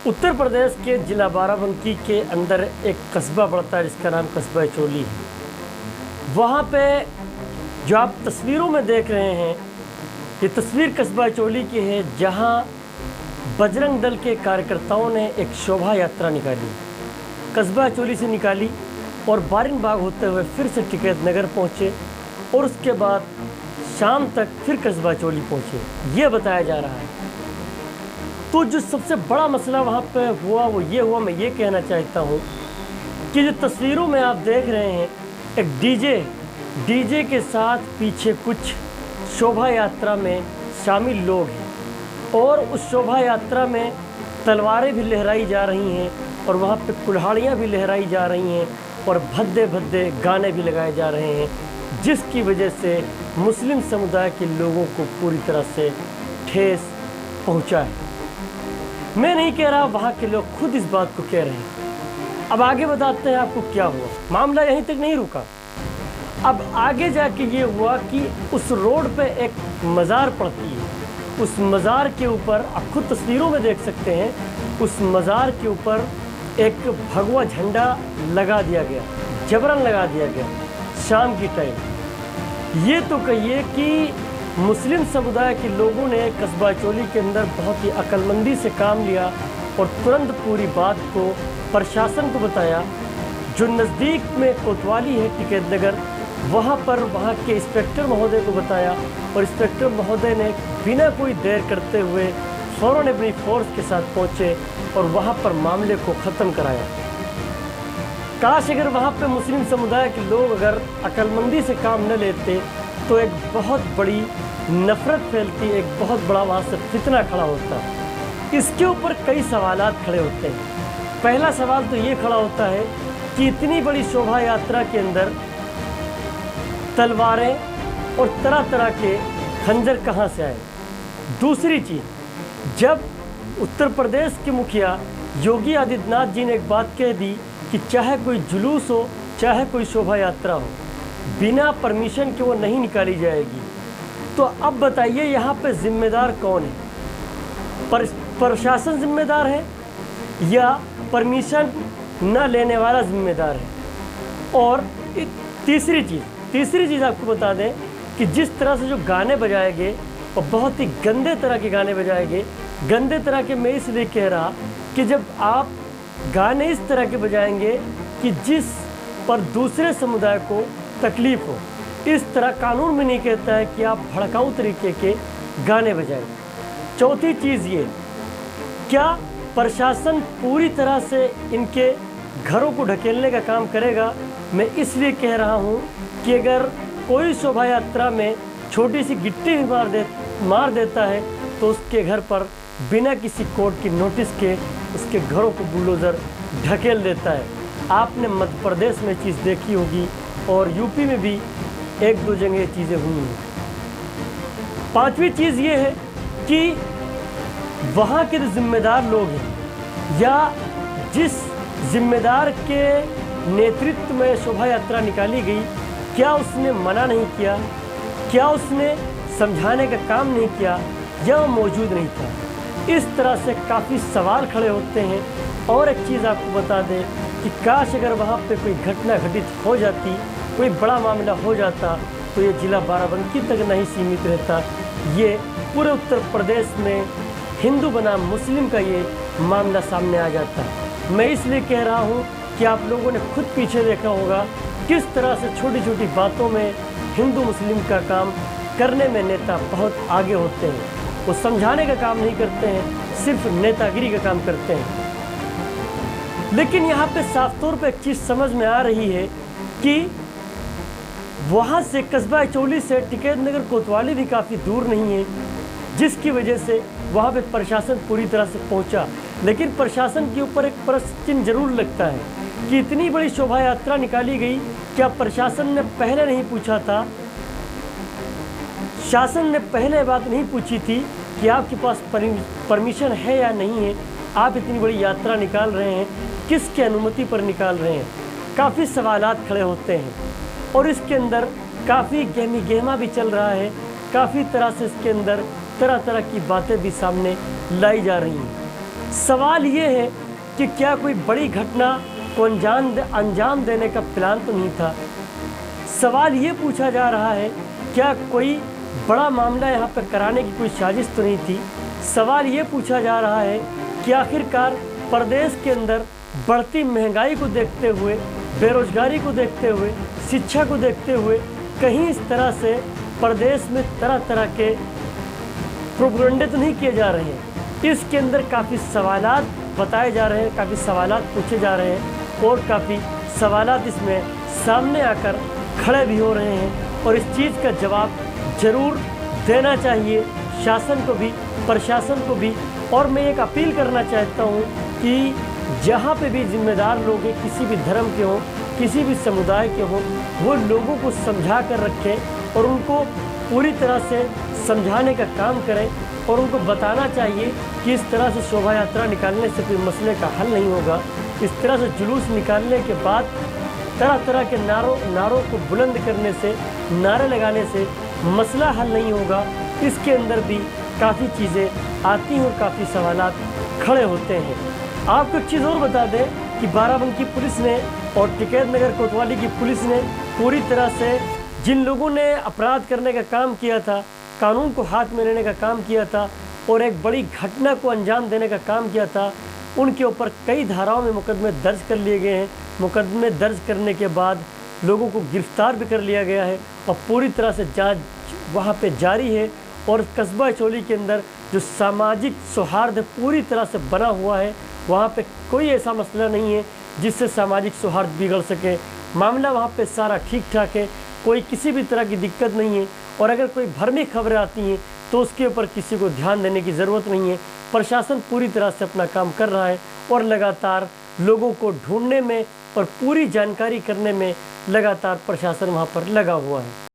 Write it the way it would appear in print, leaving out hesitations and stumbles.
उत्तर प्रदेश के ज़िला बाराबंकी के अंदर एक कस्बा पड़ता है जिसका नाम कस्बा चोली है। वहाँ पे जो आप तस्वीरों में देख रहे हैं, ये तस्वीर कस्बा चोली की है, जहाँ बजरंग दल के कार्यकर्ताओं ने एक शोभा यात्रा निकाली, कस्बा चोली से निकाली और बारिन बाग होते हुए फिर से टिकैत नगर पहुँचे और उसके बाद शाम तक फिर कस्बा चोली पहुँचे, ये बताया जा रहा है। तो जो सबसे बड़ा मसला वहाँ पे हुआ वो ये हुआ, मैं ये कहना चाहता हूँ कि जो तस्वीरों में आप देख रहे हैं, एक डीजे के साथ पीछे कुछ शोभा यात्रा में शामिल लोग हैं और उस शोभा यात्रा में तलवारें भी लहराई जा रही हैं और वहाँ पे कुल्हाड़ियाँ भी लहराई जा रही हैं और भद्दे भद्दे गाने भी लगाए जा रहे हैं, जिसकी वजह से मुस्लिम समुदाय के लोगों को पूरी तरह से ठेस पहुँचा है। मैं नहीं कह रहा, वहाँ के लोग खुद इस बात को कह रहे हैं। अब आगे बताते हैं आपको क्या हुआ। मामला यहीं तक नहीं रुका, अब आगे जाके ये हुआ कि उस रोड पे एक मज़ार पड़ती है। उस मज़ार के ऊपर आप खुद तस्वीरों में देख सकते हैं, उस मज़ार के ऊपर एक भगवा झंडा लगा दिया गया, जबरन लगा दिया गया शाम की टाइम। ये तो कहिए कि मुस्लिम समुदाय के लोगों ने कस्बा चोली के अंदर बहुत ही अक्लमंदी से काम लिया और तुरंत पूरी बात को प्रशासन को बताया। जो नज़दीक में कोतवाली है टिकैत नगर, वहाँ पर वहाँ के इंस्पेक्टर महोदय को बताया और इंस्पेक्टर महोदय ने बिना कोई देर करते हुए फ़ौरन अपनी फोर्स के साथ पहुँचे और वहाँ पर मामले को ख़त्म कराया। काश अगर वहाँ पर मुस्लिम समुदाय के लोग अगर अक्लमंदी से काम न लेते तो एक बहुत बड़ी नफ़रत फैलती, एक बहुत बड़ा वहाँ से फितना खड़ा होता। इसके ऊपर कई सवालात खड़े होते हैं। पहला सवाल तो ये खड़ा होता है कि इतनी बड़ी शोभा यात्रा के अंदर तलवारें और तरह तरह के खंजर कहाँ से आए। दूसरी चीज़, जब उत्तर प्रदेश के मुखिया योगी आदित्यनाथ जी ने एक बात कह दी कि चाहे कोई जुलूस हो, चाहे कोई शोभा यात्रा हो, बिना परमिशन के वो नहीं निकाली जाएगी, तो अब बताइए यहाँ पे जिम्मेदार कौन है? प्रशासन जिम्मेदार है या परमिशन न लेने वाला जिम्मेदार है? और तीसरी चीज़ आपको बता दें कि जिस तरह से जो गाने बजाए गए और बहुत ही गंदे तरह के गाने बजाए गए, गंदे तरह के मैं इसलिए कह रहा कि जब आप गाने इस तरह के बजाएंगे कि जिस पर दूसरे समुदाय को तकलीफ़ हो, इस तरह कानून में नहीं कहता है कि आप भड़काऊ तरीके के गाने बजाएं। चौथी चीज़ ये, क्या प्रशासन पूरी तरह से इनके घरों को ढकेलने का काम करेगा? मैं इसलिए कह रहा हूँ कि अगर कोई शोभा यात्रा में छोटी सी गिट्टी भी मार देता है तो उसके घर पर बिना किसी कोर्ट की नोटिस के उसके घरों को बुलडोज़र ढकेल देता है। आपने मध्य प्रदेश में चीज़ देखी होगी और यूपी में भी एक दो जगह चीज़ें हुई हैं। पांचवी चीज़ ये है कि वहाँ के जो जिम्मेदार लोग हैं या जिस जिम्मेदार के नेतृत्व में शोभा यात्रा निकाली गई, क्या उसने मना नहीं किया? क्या उसने समझाने का काम नहीं किया या वो मौजूद नहीं था? इस तरह से काफ़ी सवाल खड़े होते हैं। और एक चीज़ आपको बता दें कि काश अगर वहाँ पे कोई घटना घटित हो जाती, कोई बड़ा मामला हो जाता, तो ये ज़िला बाराबंकी तक नहीं सीमित रहता, ये पूरे उत्तर प्रदेश में हिंदू बनाम मुस्लिम का ये मामला सामने आ जाता। मैं इसलिए कह रहा हूँ कि आप लोगों ने खुद पीछे देखा होगा किस तरह से छोटी छोटी बातों में हिंदू मुस्लिम का काम करने में नेता बहुत आगे होते हैं। वो समझाने का काम नहीं करते हैं, सिर्फ नेतागिरी का काम करते हैं। लेकिन यहाँ पे साफ तौर पे एक चीज़ समझ में आ रही है कि वहाँ से कस्बा चोली से टिकैत नगर कोतवाली भी काफ़ी दूर नहीं है, जिसकी वजह से वहाँ पे प्रशासन पूरी तरह से पहुँचा। लेकिन प्रशासन के ऊपर एक प्रश्न चिन्ह जरूर लगता है कि इतनी बड़ी शोभा यात्रा निकाली गई, क्या प्रशासन ने पहले नहीं पूछा था? शासन ने पहले बात नहीं पूछी थी कि आपके पास परमिशन है या नहीं है? आप इतनी बड़ी यात्रा निकाल रहे हैं, किसकी अनुमति पर निकाल रहे हैं? काफ़ी सवालात खड़े होते हैं और इसके अंदर काफ़ी गहमा भी चल रहा है। काफ़ी तरह से इसके अंदर तरह तरह की बातें भी सामने लाई जा रही हैं। सवाल ये है कि क्या कोई बड़ी घटना को अंजाम देने का प्लान तो नहीं था। सवाल ये पूछा जा रहा है क्या कोई बड़ा मामला यहाँ पर कराने की कोई साजिश तो नहीं थी। सवाल ये पूछा जा रहा है कि आखिरकार प्रदेश के अंदर बढ़ती महंगाई को देखते हुए, बेरोजगारी को देखते हुए, शिक्षा को देखते हुए कहीं इस तरह से प्रदेश में तरह तरह के प्रोपेगेंडे तो नहीं किए जा रहे हैं। इसके अंदर काफ़ी सवालात बताए जा रहे हैं, काफ़ी सवालात पूछे जा रहे हैं और काफ़ी सवालात इसमें सामने आकर खड़े भी हो रहे हैं और इस चीज़ का जवाब ज़रूर देना चाहिए शासन को भी, प्रशासन को भी। और मैं एक अपील करना चाहता हूँ कि जहाँ पे भी जिम्मेदार लोग हैं, किसी भी धर्म के हों, किसी भी समुदाय के हों, वो लोगों को समझा कर रखें और उनको पूरी तरह से समझाने का काम करें और उनको बताना चाहिए कि इस तरह से शोभा यात्रा निकालने से कोई मसले का हल नहीं होगा। इस तरह से जुलूस निकालने के बाद तरह तरह के नारों को बुलंद करने से, नारे लगाने से मसला हल नहीं होगा। इसके अंदर भी काफ़ी चीज़ें आती हैं और काफ़ी सवालात खड़े होते हैं। आपको एक चीज़ और बता दें कि बाराबंकी पुलिस ने और टिकैत नगर कोतवाली की पुलिस ने पूरी तरह से जिन लोगों ने अपराध करने का काम किया था, कानून को हाथ में लेने का काम किया था और एक बड़ी घटना को अंजाम देने का काम किया था, उनके ऊपर कई धाराओं में मुकदमे दर्ज कर लिए गए हैं। मुकदमे दर्ज करने के बाद लोगों को गिरफ्तार भी कर लिया गया है और पूरी तरह से जांच वहाँ पे जारी है। और कस्बा चोली के अंदर जो सामाजिक सौहार्द पूरी तरह से बना हुआ है, वहाँ पे कोई ऐसा मसला नहीं है जिससे सामाजिक सौहार्द बिगड़ सके। मामला वहाँ पे सारा ठीक ठाक है, कोई किसी भी तरह की दिक्कत नहीं है। और अगर कोई भ्रामक खबरें आती हैं तो उसके ऊपर किसी को ध्यान देने की ज़रूरत नहीं है। प्रशासन पूरी तरह से अपना काम कर रहा है और लगातार लोगों को ढूंढने में और पूरी जानकारी करने में लगातार प्रशासन वहाँ पर लगा हुआ है।